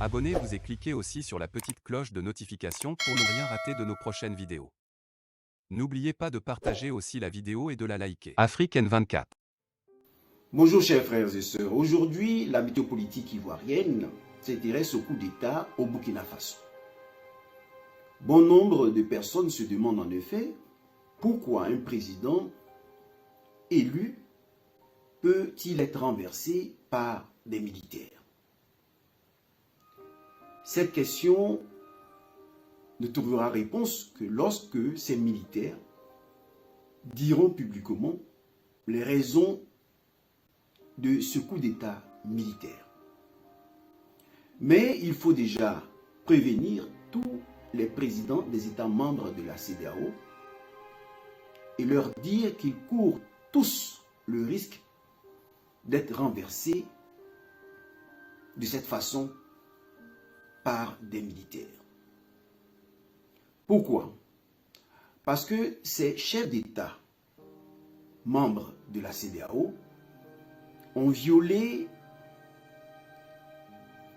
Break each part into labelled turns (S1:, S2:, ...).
S1: Abonnez-vous et cliquez aussi sur la petite cloche de notification pour ne rien rater de nos prochaines vidéos. N'oubliez pas de partager aussi la vidéo et de la liker. Afrique N24.
S2: Bonjour chers frères et sœurs, aujourd'hui la météopolitique ivoirienne s'intéresse au coup d'État au Burkina Faso. Bon nombre de personnes se demandent en effet pourquoi un président élu peut-il être renversé par des militaires. Cette question ne trouvera réponse que lorsque ces militaires diront publiquement les raisons de ce coup d'État militaire. Mais il faut déjà prévenir tous les présidents des États membres de la CEDEAO et leur dire qu'ils courent tous le risque d'être renversés de cette façon par des militaires. Pourquoi? Parce que ces chefs d'État membres de la CEDEAO ont violé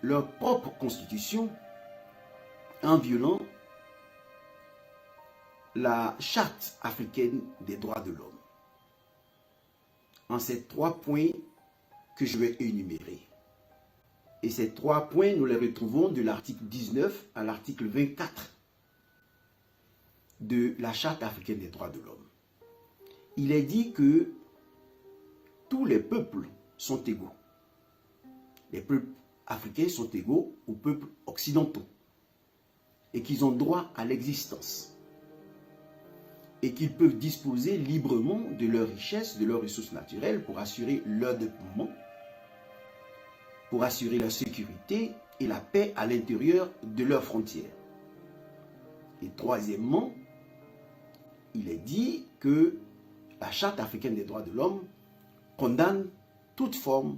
S2: leur propre constitution en violant la Charte africaine des droits de l'homme. En ces 3 points que je vais énumérer. Et ces 3 points, nous les retrouvons de l'article 19 à l'article 24 de la Charte africaine des droits de l'homme. Il est dit que tous les peuples sont égaux. Les peuples africains sont égaux aux peuples occidentaux et qu'ils ont droit à l'existence et qu'ils peuvent disposer librement de leurs richesses, de leurs ressources naturelles pour assurer leur développement, pour assurer la sécurité et la paix à l'intérieur de leurs frontières. Et troisièmement, il est dit que la Charte africaine des droits de l'homme condamne toute forme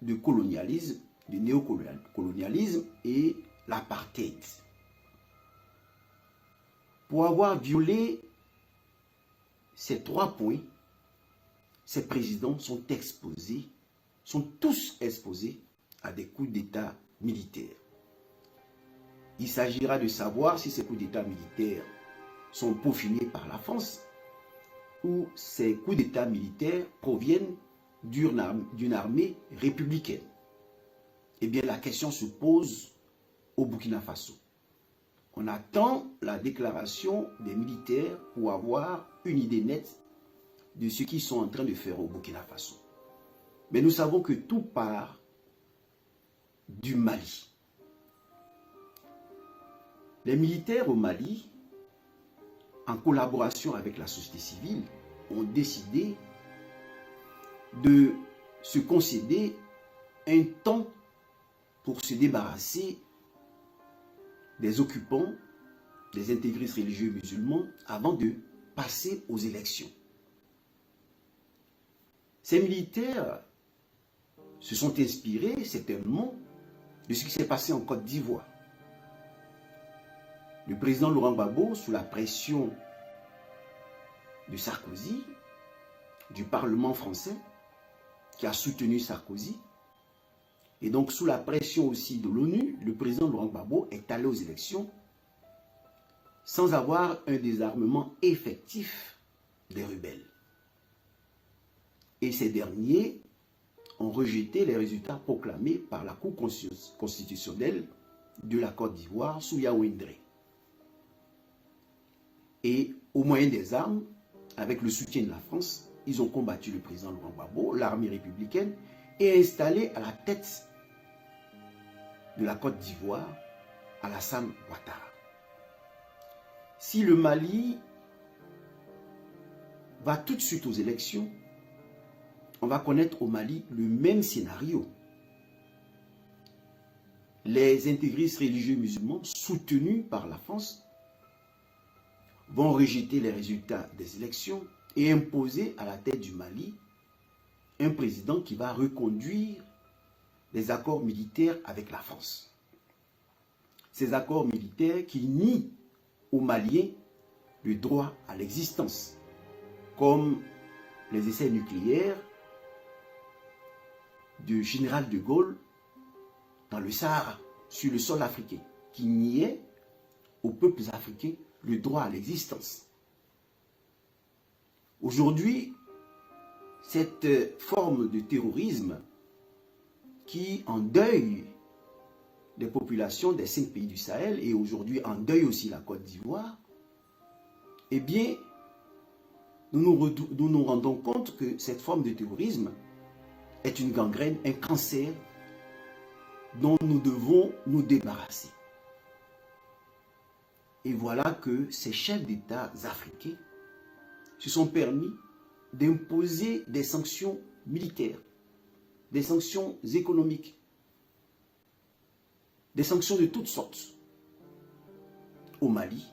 S2: de colonialisme, de néocolonialisme et l'apartheid. Pour avoir violé ces 3 points, ces présidents sont tous exposés à des coups d'État militaires. Il s'agira de savoir si ces coups d'État militaires sont peaufinés par la France ou ces coups d'État militaires proviennent d'une armée républicaine. Eh bien, la question se pose au Burkina Faso. On attend la déclaration des militaires pour avoir une idée nette de ce qu'ils sont en train de faire au Burkina Faso. Mais nous savons que tout part du Mali. Les militaires au Mali, en collaboration avec la société civile, ont décidé de se concéder un temps pour se débarrasser des occupants, des intégristes religieux musulmans, avant de passer aux élections. Ces militaires se sont inspirés certainement de ce qui s'est passé en Côte d'Ivoire. Le président Laurent Gbagbo, sous la pression de Sarkozy, du Parlement français, qui a soutenu Sarkozy, et donc sous la pression aussi de l'ONU, le président Laurent Gbagbo est allé aux élections sans avoir un désarmement effectif des rebelles. Et ces derniers ont rejeté les résultats proclamés par la Cour constitutionnelle de la Côte d'Ivoire sous Yaoundé. Et au moyen des armes, avec le soutien de la France, ils ont combattu le président Laurent Gbagbo, l'armée républicaine, et installé à la tête de la Côte d'Ivoire Alassane Ouattara. Si le Mali va tout de suite aux élections, on va connaître au Mali le même scénario. Les intégristes religieux musulmans soutenus par la France vont rejeter les résultats des élections et imposer à la tête du Mali un président qui va reconduire les accords militaires avec la France. Ces accords militaires qui nient aux Maliens le droit à l'existence, comme les essais nucléaires du général de Gaulle dans le Sahara, sur le sol africain, qui niait aux peuples africains le droit à l'existence. Aujourd'hui, cette forme de terrorisme qui endeuille les populations des 5 pays du Sahel et aujourd'hui endeuille aussi la Côte d'Ivoire, eh bien, nous nous rendons compte que cette forme de terrorisme est une gangrène, un cancer dont nous devons nous débarrasser. Et voilà que ces chefs d'État africains se sont permis d'imposer des sanctions militaires, des sanctions économiques, des sanctions de toutes sortes au Mali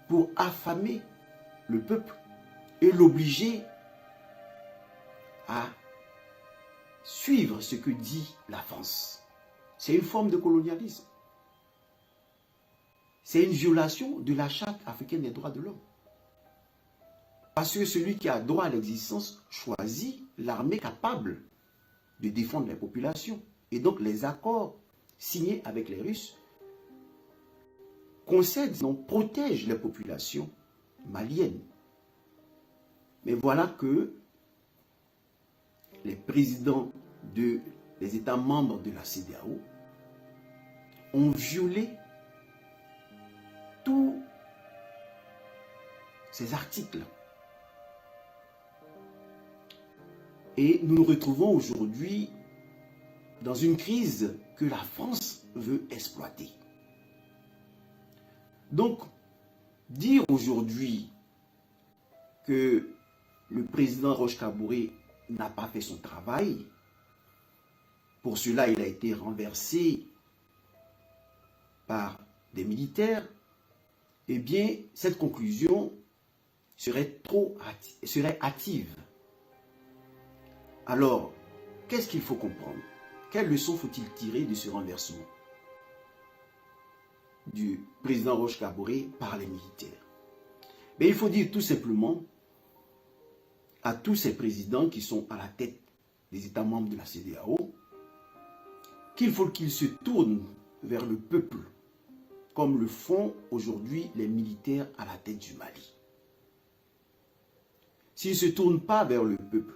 S2: pour affamer le peuple et l'obliger à suivre ce que dit la France. C'est une forme de colonialisme. C'est une violation de la Charte africaine des droits de l'homme. Parce que celui qui a droit à l'existence choisit l'armée capable de défendre les populations. Et donc les accords signés avec les Russes concèdent, donc protègent les populations maliennes. Mais voilà que les présidents des États membres de la CEDEAO ont violé tous ces articles. Et nous nous retrouvons aujourd'hui dans une crise que la France veut exploiter. Donc, dire aujourd'hui que le président Roch-Kaboré n'a pas fait son travail, pour cela il a été renversé par des militaires, eh bien, cette conclusion serait hâtive. Alors, qu'est-ce qu'il faut comprendre? Quelle leçon faut-il tirer de ce renversement du président Roch-Kaboré par les militaires? Mais il faut dire tout simplement à tous ces présidents qui sont à la tête des États membres de la CEDEAO qu'il faut qu'ils se tournent vers le peuple, comme le font aujourd'hui les militaires à la tête du Mali. S'ils ne se tournent pas vers le peuple,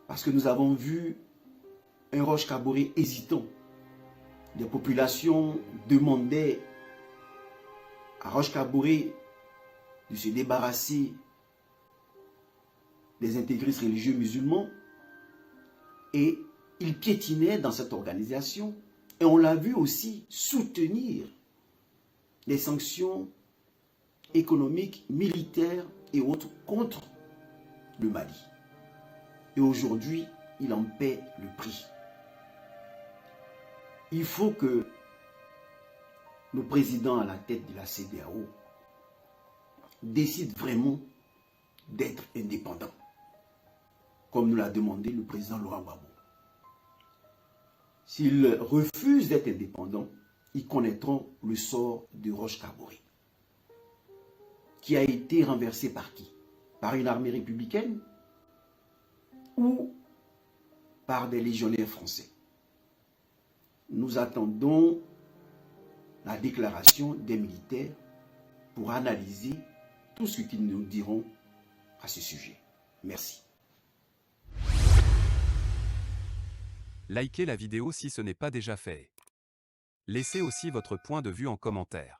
S2: parce que nous avons vu un Roch-Kaboré hésitant, les populations demandaient à Roch-Kaboré de se débarrasser des intégristes religieux musulmans et il piétinait dans cette organisation et on l'a vu aussi soutenir les sanctions économiques, militaires et autres contre le Mali. Et aujourd'hui, il en paie le prix. Il faut que nos présidents à la tête de la CEDEAO décident vraiment d'être indépendants, comme nous l'a demandé le président Laurent Gbagbo. S'ils refusent d'être indépendants, ils connaîtront le sort de Roch-Kaboré, qui a été renversé par qui? Par une armée républicaine ou par des légionnaires français. Nous attendons la déclaration des militaires pour analyser tout ce qu'ils nous diront à ce sujet. Merci.
S1: Likez la vidéo si ce n'est pas déjà fait. Laissez aussi votre point de vue en commentaire.